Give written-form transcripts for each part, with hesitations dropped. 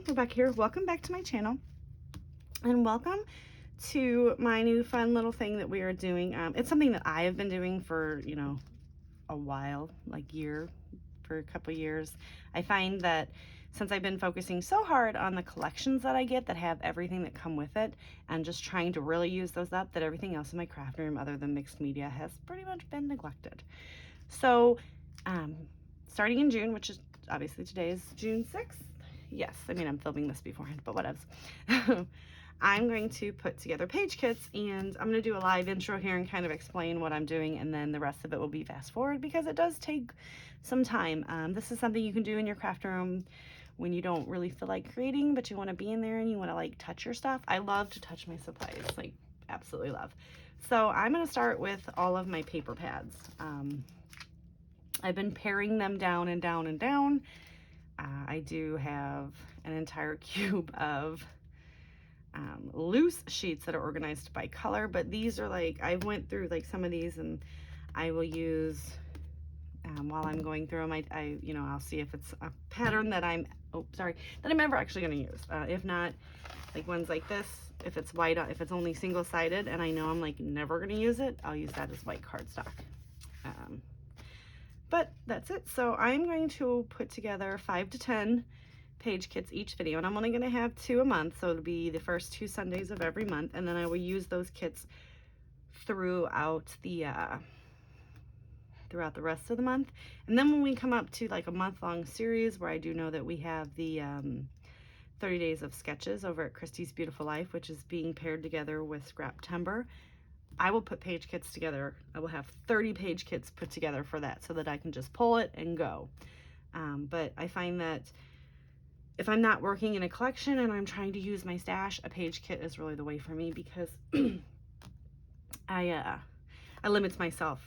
everyone, Rebecca here. Welcome back to my channel and welcome to my new fun little thing that we are doing. It's something that I have been doing for, a while, like for a couple years. I find that since I've been focusing so hard on the collections that I get that have everything that come with it and just trying to really use those up, that everything else in my craft room other than mixed media has pretty much been neglected. So starting in June, which is obviously today is June 6th. Yes, I mean, I'm filming this beforehand, but whatevs. I'm going to put together page kits, and I'm going to do a live intro here and kind of explain what I'm doing, and then the rest of it will be fast forward because it does take some time. This is something you can do in your craft room when you don't really feel like creating, but you want to be in there and you want to like touch your stuff. I love to touch my supplies, like absolutely love. So I'm going to start with all of my paper pads. I've been paring them down and down and down. I do have an entire cube of loose sheets that are organized by color, but these are like, I went through like some of these and I will use, while I'm going through them, I'll see if it's a pattern that I'm ever actually going to use. If not, like ones like this, if it's white, if it's only single-sided and I know I'm like never going to use it, I'll use that as white cardstock. But that's it. So I'm going to put together 5 to 10 page kits each video, and I'm only going to have 2 a month, so it'll be the first 2 Sundays of every month, and then I will use those kits throughout the rest of the month. And then when we come up to like a month-long series where I do know that we have the 30 days of sketches over at Christie's Beautiful Life, which is being paired together with Scrap Timber, I will put page kits together. I will have 30 page kits put together for that so that I can just pull it and go. But I find that if I'm not working in a collection and I'm trying to use my stash, a page kit is really the way for me because I limit myself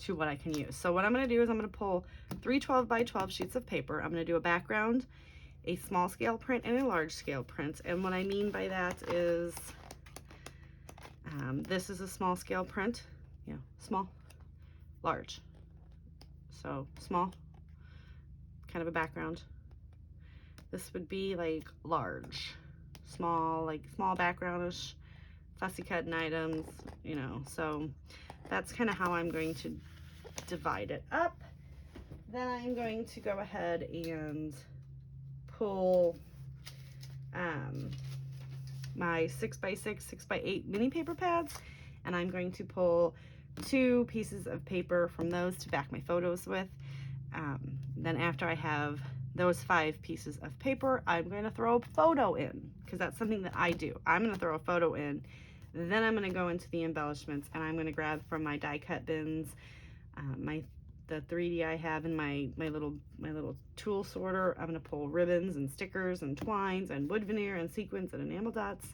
to what I can use. So what I'm going to do is I'm going to pull 3 12 by 12 sheets of paper. I'm going to do a background, a small scale print, and a large scale print. And what I mean by that is this is a small scale print, small, large. So small, kind of a background. This would be like large, small, like small backgroundish, fussy cutting items, so that's kind of how I'm going to divide it up. Then I'm going to go ahead and pull my 6x6, 6x8 mini paper pads, and I'm going to pull 2 pieces of paper from those to back my photos with. Then after I have those 5 pieces of paper, I'm going to throw a photo in because that's something that I do. I'm going to throw a photo in, then I'm going to go into the embellishments and I'm going to grab from my die cut bins, the 3D I have in my little tool sorter. I'm going to pull ribbons and stickers and twines and wood veneer and sequins and enamel dots,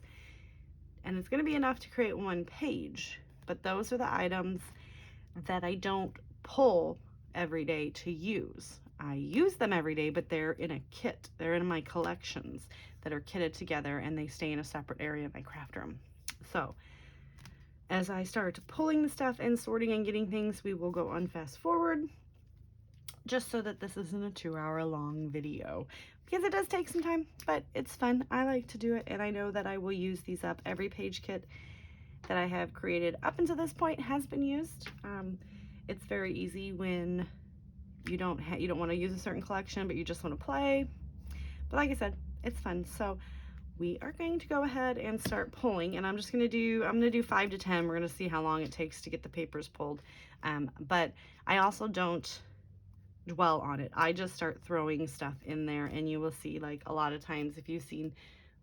and it's going to be enough to create 1 page. But those are the items that I don't pull every day to use. I use them every day, but they're in a kit. They're in my collections that are kitted together and they stay in a separate area of my craft room. So as I start pulling the stuff and sorting and getting things, we will go on fast forward just so that this isn't a 2-hour long video because it does take some time, but it's fun. I like to do it, and I know that I will use these up. Every page kit that I have created up until this point has been used. It's very easy when you don't want to use a certain collection, but you just want to play. But like I said, it's fun. So we are going to go ahead and start pulling, and I'm going to do 5 to 10. We're going to see how long it takes to get the papers pulled. But I also don't dwell on it. I just start throwing stuff in there, and you will see, like, a lot of times if you've seen,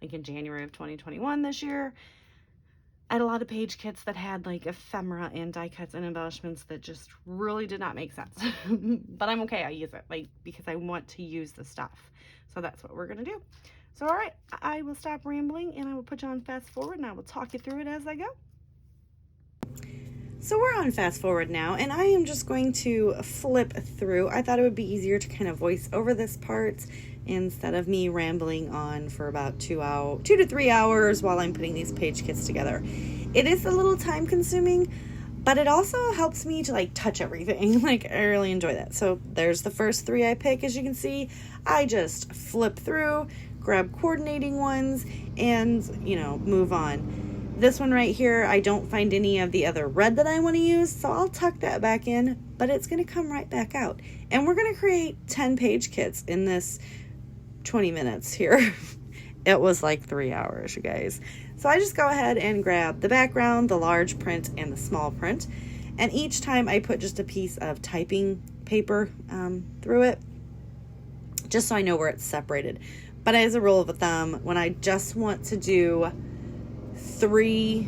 like in January of 2021 this year, I had a lot of page kits that had like ephemera and die cuts and embellishments that just really did not make sense. But I'm okay, I use it because I want to use the stuff. So that's what we're gonna do. So all right, I will stop rambling and I will put you on fast forward and I will talk you through it as I go. So we're on fast forward now, and I am just going to flip through. I thought it would be easier to kind of voice over this part instead of me rambling on for about 2 to 3 hours while I'm putting these page kits together. It is a little time consuming, but it also helps me to like touch everything. Like, I really enjoy that. So there's the first 3 I pick. As you can see, I just flip through, grab coordinating ones and, you know, move on. This one right here, I don't find any of the other red that I want to use, so I'll tuck that back in, but it's going to come right back out. And we're going to create 10 page kits in this 20 minutes here. It was like 3 hours, you guys. So I just go ahead and grab the background, the large print, and the small print. And each time I put just a piece of typing paper through it, just so I know where it's separated. But as a rule of thumb, when I just want to do 3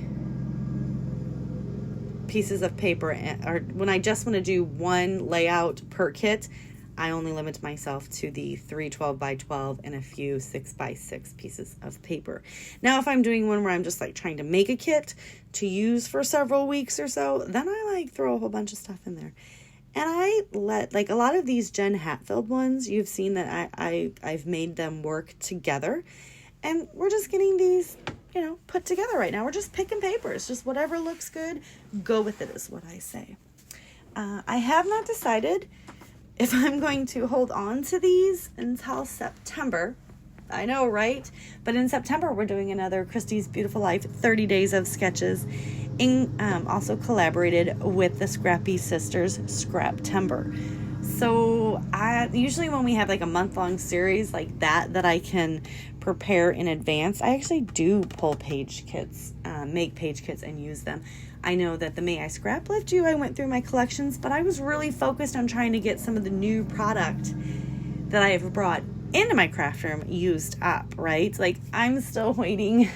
pieces of paper, or when I just want to do 1 layout per kit, I only limit myself to the 3 12 by 12 and a few 6 by 6 pieces of paper. Now, if I'm doing one where I'm just like trying to make a kit to use for several weeks or so, then I like throw a whole bunch of stuff in there. And I let, like, a lot of these Jen Hatfield ones, you've seen that I've made them work together. And we're just getting these, you know, put together right now. We're just picking papers. Just whatever looks good, go with it is what I say. I have not decided if I'm going to hold on to these until September. I know, right? But in September, we're doing another Christy's Beautiful Life 30 Days of Sketches. Also collaborated with the Scrappy Sisters Scraptember. So usually when we have like a month-long series like that I can prepare in advance, I actually do pull page kits, make page kits and use them. I know that the May I Scrap Lift You, I went through my collections, but I was really focused on trying to get some of the new product that I have brought into my craft room used up, right? Like, I'm still waiting.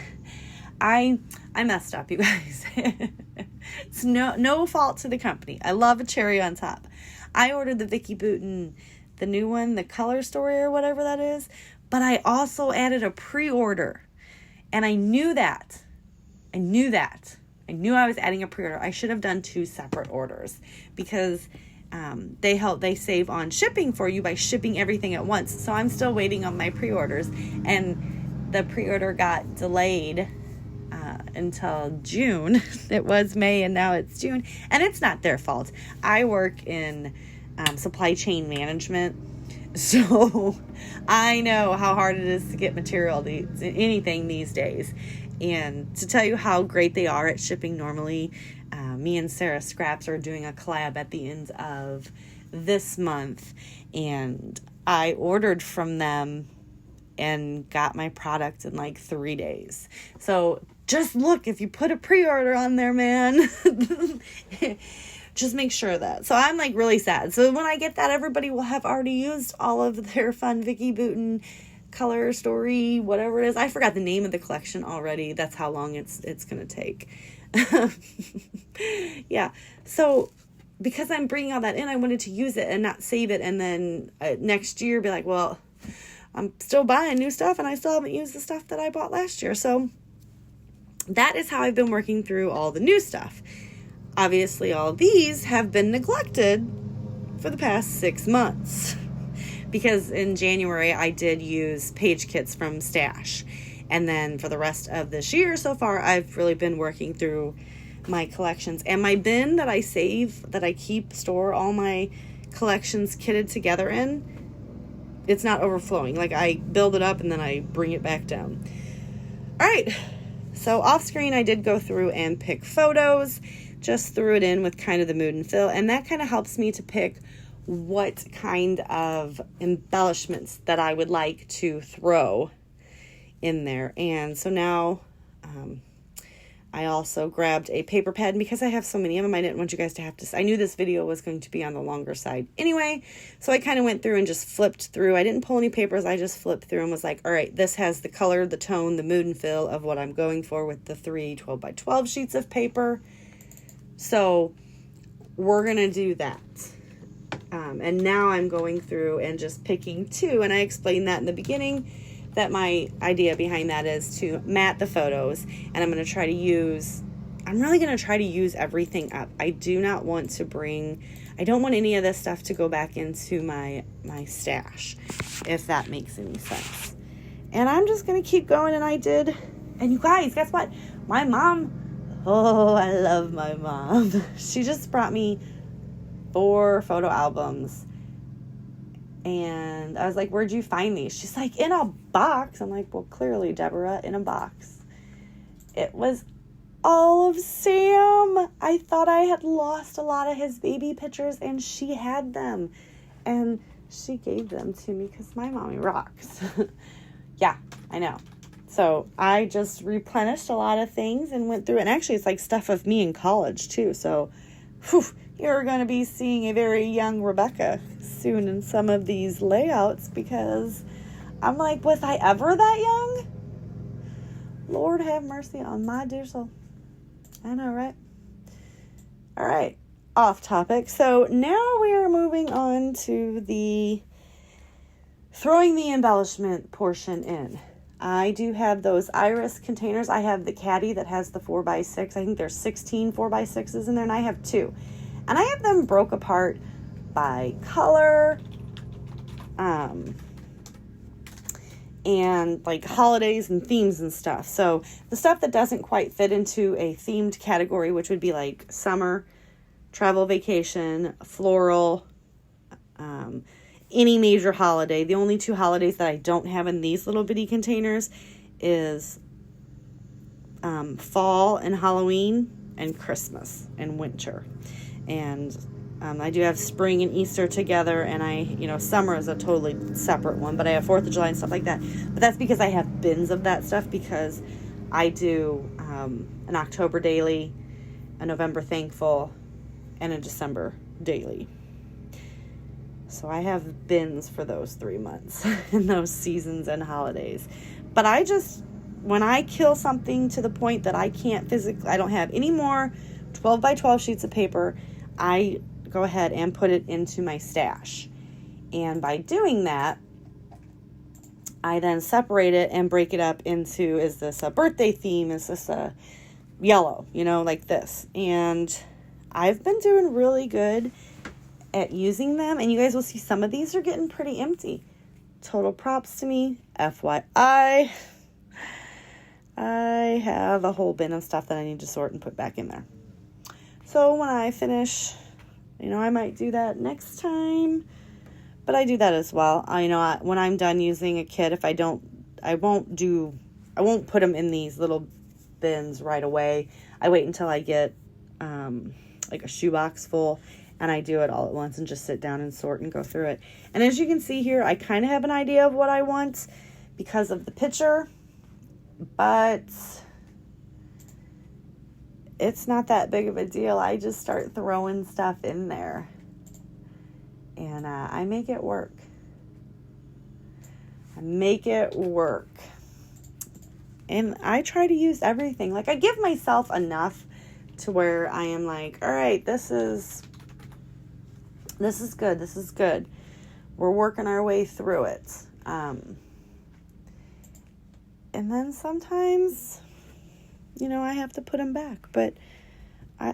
I messed up, you guys. It's no fault to the company. I love a cherry on top. I ordered the Vicki Boutin, the new one, the Color Story or whatever that is, but I also added a pre-order, and I knew that. I knew I was adding a pre-order. I should have done 2 separate orders because they save on shipping for you by shipping everything at once. So I'm still waiting on my pre-orders, and the pre-order got delayed until June. It was May and now it's June, and it's not their fault. I work in supply chain management, so I know how hard it is to get material, anything these days. And to tell you how great they are at shipping normally, me and Sarah Scraps are doing a collab at the end of this month, and I ordered from them and got my product in like 3 days. So just look, if you put a pre-order on there, man, just make sure of that. So I'm like really sad. So when I get that, everybody will have already used all of their fun Vicki Boutin Color Story, whatever it is. I forgot the name of the collection already. That's how long it's going to take. Yeah. So because I'm bringing all that in, I wanted to use it and not save it. And then next year be like, well, I'm still buying new stuff and I still haven't used the stuff that I bought last year. So that is how I've been working through all the new stuff. Obviously, all of these have been neglected for the past 6 months. Because in January, I did use page kits from Stash. And then for the rest of this year so far, I've really been working through my collections. And my bin that I save, that I store all my collections kitted together in, it's not overflowing. Like, I build it up and then I bring it back down. All right. So off screen, I did go through and pick photos. Just threw it in with kind of the mood and feel. And that kind of helps me to pick what kind of embellishments that I would like to throw in there. And so now I also grabbed a paper pad, and because I have so many of them, I didn't want you guys to have to, I knew this video was going to be on the longer side anyway, so I kind of went through and just flipped through. I didn't pull any papers, I just flipped through and was like, all right, this has the color, the tone, the mood and feel of what I'm going for with the 3 12 by 12 sheets of paper. So we're going to do that. And now I'm going through and just picking 2, and I explained that in the beginning, that my idea behind that is to mat the photos, and I'm really going to try to use everything up. I don't want any of this stuff to go back into my stash, if that makes any sense. And I'm just going to keep going, and you guys, guess what? My mom, I love my mom. She just brought me 4 photo albums, And I was like, where'd you find these? She's like, in a box. I'm like, well, clearly, Deborah, in a box. It was all of Sam. I thought I had lost a lot of his baby pictures, and she had them. And she gave them to me because my mommy rocks. Yeah, I know. So I just replenished a lot of things and went through it. And actually, it's like stuff of me in college, too. So, you're going to be seeing a very young Rebecca soon in some of these layouts, because I'm like, was I ever that young? Lord have mercy on my dear soul. I know, right? All right, off topic. So now we are moving on to the throwing the embellishment portion in. I do have those iris containers. I have the caddy that has the 4x6. I think there's 16 4x6s in there, and I have 2. And I have them broke apart by color, and like holidays and themes and stuff. So the stuff that doesn't quite fit into a themed category, which would be like summer, travel, vacation, floral, any major holiday. The only 2 holidays that I don't have in these little bitty containers is fall and Halloween, and Christmas and winter. And I do have spring and Easter together, and summer is a totally separate one, but I have 4th of July and stuff like that. But that's because I have bins of that stuff, because I do an October daily, a November thankful, and a December daily. So I have bins for those 3 months and those seasons and holidays. But when I kill something to the point that I can't physically, I don't have any more 12 by 12 sheets of paper, I go ahead and put it into my stash. And by doing that, I then separate it and break it up into, is this a birthday theme? Is this a yellow? Like this. And I've been doing really good at using them. And you guys will see some of these are getting pretty empty. Total props to me. FYI. I have a whole bin of stuff that I need to sort and put back in there. So when I finish, I might do that next time, but I do that as well. When I'm done using a kit, I won't put them in these little bins right away. I wait until I get, like a shoebox full, and I do it all at once and just sit down and sort and go through it. And as you can see here, I kind of have an idea of what I want because of the picture, but it's not that big of a deal. I just start throwing stuff in there, and I make it work. And I try to use everything. Like, I give myself enough to where I am like, all right, this is good. We're working our way through it. And then sometimes, I have to put them back. But I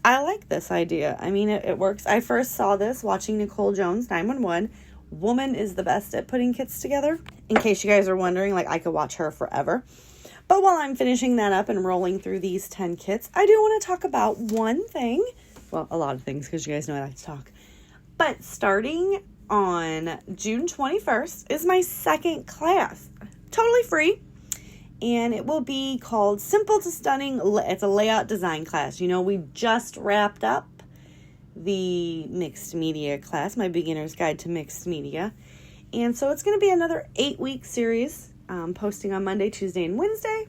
like this idea. I mean, it works. I first saw this watching Nicole Jones, 911. Woman is the best at putting kits together. In case you guys are wondering, I could watch her forever. But while I'm finishing that up and rolling through these 10 kits, I do want to talk about one thing. Well, a lot of things, because you guys know I like to talk. But starting on June 21st is my second class. Totally free. And it will be called Simple to Stunning. It's a layout design class. We just wrapped up the mixed media class, my beginner's guide to mixed media. And so it's going to be another 8-week series, posting on Monday, Tuesday, and Wednesday.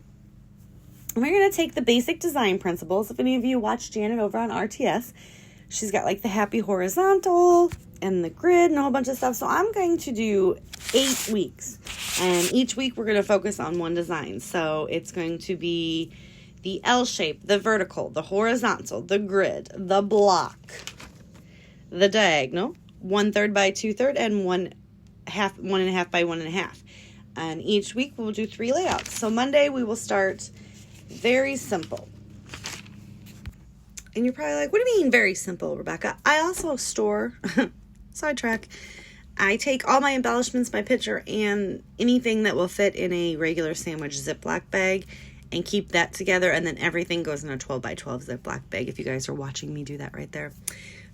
And we're going to take the basic design principles. If any of you watch Janet over on RTS, she's got the happy horizontal and the grid and a whole bunch of stuff. So I'm going to do 8 weeks. And each week we're going to focus on one design. So it's going to be the L shape, the vertical, the horizontal, the grid, the block, the diagonal, 1/3 by 2/3, and 1.5 by 1.5. And each week we'll do 3 layouts. So Monday we will start very simple. And you're probably like, what do you mean very simple, Rebecca? I also store, sidetrack, I take all my embellishments, my picture, and anything that will fit in a regular sandwich Ziploc bag and keep that together. And then everything goes in a 12 by 12 Ziploc bag, if you guys are watching me do that right there.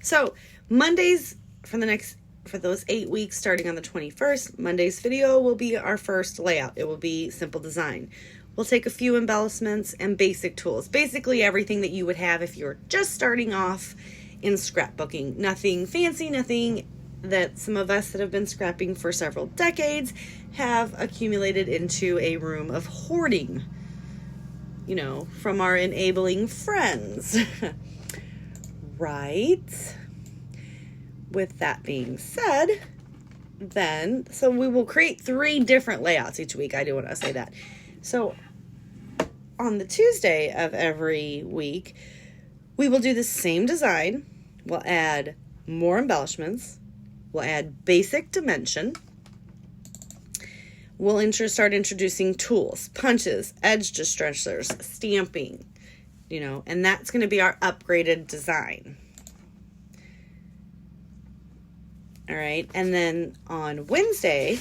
So Monday's for those 8 weeks starting on the 21st, Monday's video will be our first layout. It will be simple design. We'll take a few embellishments and basic tools. Basically everything that you would have if you're just starting off in scrapbooking. Nothing fancy, nothing that some of us that have been scrapping for several decades have accumulated into a room of hoarding, you know, from our enabling friends. Right? With that being said, then, so we will create 3 different layouts each week. I do want to say that. So on the Tuesday of every week, we will do the same design. We'll add more embellishments. We'll add basic dimension. We'll start introducing tools, punches, edge distressors, stamping, you know, and that's going to be our upgraded design. All right, and then on Wednesday,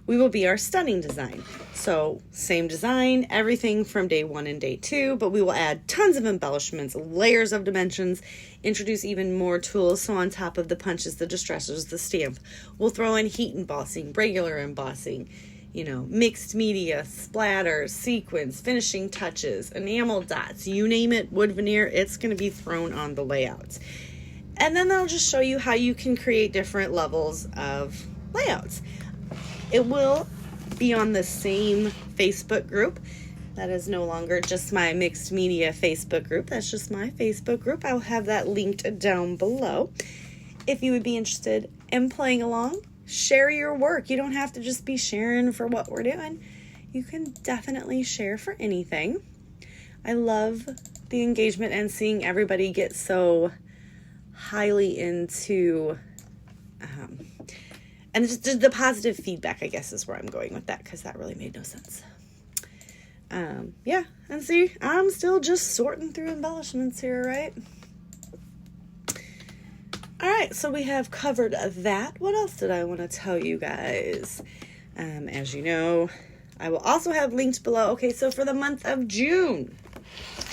we will be our stunning design. So same design, everything from day 1 and day 2, but we will add tons of embellishments, layers of dimensions, introduce even more tools. So on top of the punches, the distressors, the stamp, we'll throw in heat embossing, regular embossing, you know, mixed media, splatters, sequins, finishing touches, enamel dots, you name it, wood veneer, it's going to be thrown on the layouts. And then they'll just show you how you can create different levels of layouts. It will be on the same Facebook group. That is no longer just my mixed media Facebook group. That's just my Facebook group. I'll have that linked down below. If you would be interested in playing along, share your work. You don't have to just be sharing for what we're doing. You can definitely share for anything. I love the engagement and seeing everybody get so highly into and just the positive feedback, I guess, is where I'm going with that, because that really made no sense. Yeah, and see, I'm still just sorting through embellishments here, right? All right, so we have covered that. What else did I want to tell you guys? As you know, I will also have linked below. Okay, so for the month of June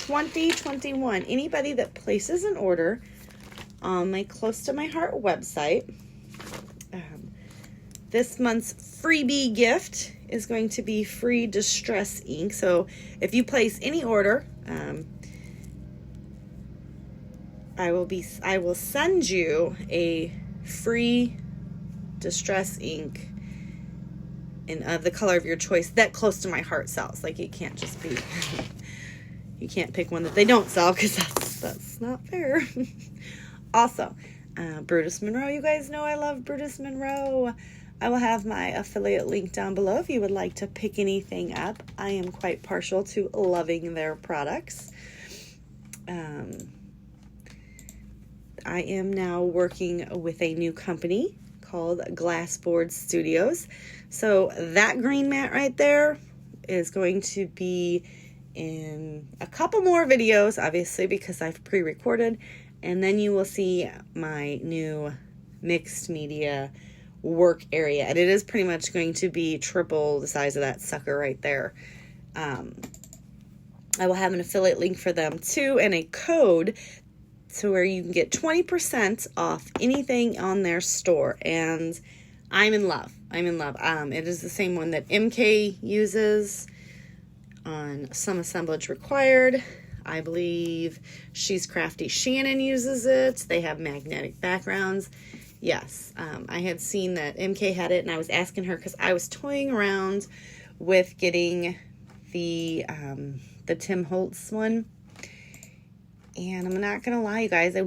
2021, anybody that places an order on my Close to My Heart website, this month's freebie gift is going to be free distress ink. So if you place any order, I will send you a free distress ink in the color of your choice that Close to My Heart sells. Like, it can't just be you can't pick one that they don't sell, because that's not fair. Also, Brutus Monroe, you guys know I love Brutus Monroe. I will have my affiliate link down below if you would like to pick anything up. I am quite partial to loving their products. I am now working with a new company called Glassboard Studios. So that green mat right there is going to be in a couple more videos, obviously, because I've pre-recorded. And then you will see my new mixed media work area. And it is pretty much going to be triple the size of that sucker right there. I will have an affiliate link for them too, and a code to where you can get 20% off anything on their store. And I'm in love. I'm in love. It is the same one that MK uses on Some Assemblage Required. I believe She's Crafty Shannon uses it. They have magnetic backgrounds. Yes, I had seen that MK had it, and I was asking her because I was toying around with getting the Tim Holtz one. And I'm not going to lie, you guys, I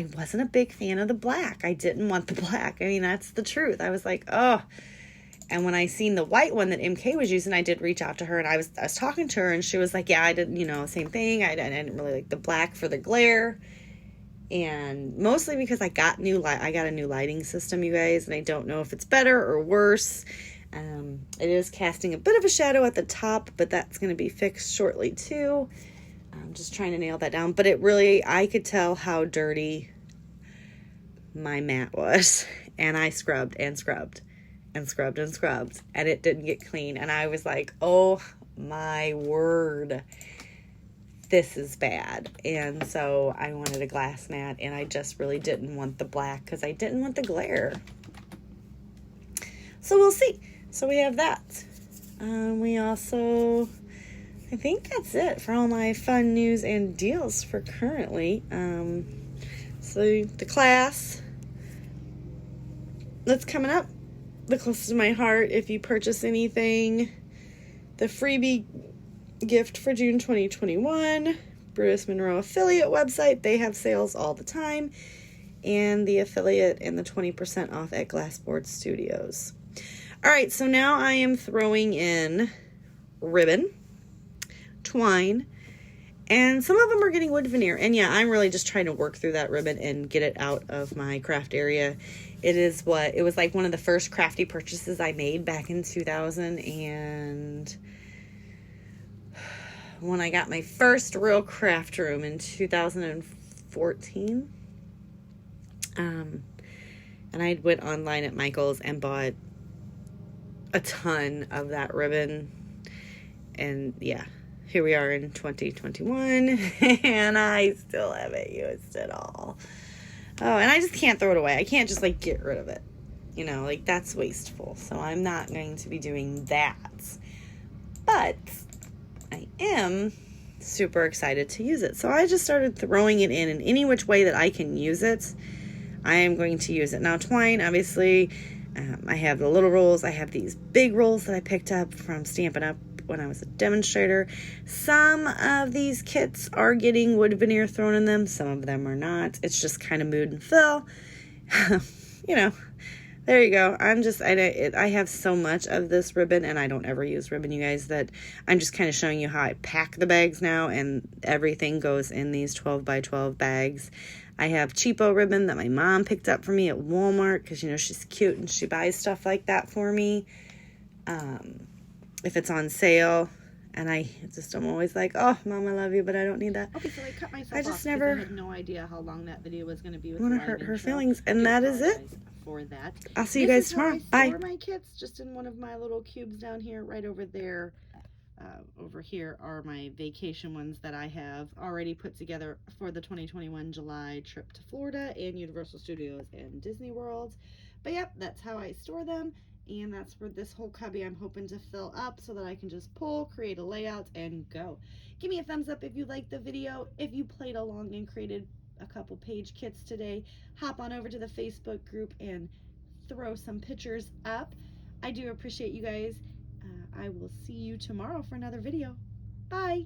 wasn't a big fan of the black. I didn't want the black. I mean, that's the truth. I was like, oh. And when I seen the white one that MK was using, I did reach out to her, and I was talking to her, and she was like, yeah, I didn't, same thing. I didn't really like the black for the glare. And mostly because I got a new lighting system, you guys, and I don't know if it's better or worse. It is casting a bit of a shadow at the top, but that's going to be fixed shortly too. I'm just trying to nail that down. But I could tell how dirty my mat was. And I scrubbed and scrubbed and scrubbed and scrubbed, and it didn't get clean. And I was like, oh my word. this is bad. And so I wanted a glass mat, and I just really didn't want the black because I didn't want the glare. So we'll see. So we have that. We also, I think that's it for all my fun news and deals for currently. So the class that's coming up, the closest to my heart, if you purchase anything, the freebie gift for June 2021, Brutus Monroe affiliate website, they have sales all the time, and the affiliate and the 20% off at Glassboard Studios. All right, so now I am throwing in ribbon, twine, and some of them are getting wood veneer. And yeah, I'm really just trying to work through that ribbon and get it out of my craft area. It was like one of the first crafty purchases I made back in 2000, and when I got my first real craft room in 2014. And I went online at Michael's and bought a ton of that ribbon, and yeah, here we are in 2021 and I still haven't used it all. Oh, and I just can't throw it away. I can't just like get rid of it, you know, like that's wasteful. So I'm not going to be doing that, but I am super excited to use it. So I just started throwing it in any which way that I can use it. I am going to use it. Now twine, obviously, I have the little rolls. I have these big rolls that I picked up from Stampin' Up! When I was a demonstrator. Some of these kits are getting wood veneer thrown in them. Some of them are not. It's just kind of mood and fill. You know, there you go. I have so much of this ribbon, and I don't ever use ribbon, you guys, that I'm just kind of showing you how I pack the bags now, and everything goes in these 12 by 12 bags. I have cheapo ribbon that my mom picked up for me at Walmart because, you know, she's cute and she buys stuff like that for me. If it's on sale, and I'm always like, oh, Mom, I love you, but I don't need that. Okay, so I cut myself I just off never I had no idea how long that video was going to be. I want to hurt her feelings, and that is it. For that. I'll see you guys tomorrow. Bye. I store my kits just in one of my little cubes down here. Right over there. Over here are my vacation ones that I have already put together for the 2021 July trip to Florida and Universal Studios and Disney World. But yep, that's how I store them. And that's where this whole cubby I'm hoping to fill up so that I can just pull, create a layout, and go. Give me a thumbs up if you liked the video. If you played along and created a couple page kits today, hop on over to the Facebook group and throw some pictures up. I do appreciate you guys. I will see you tomorrow for another video. Bye.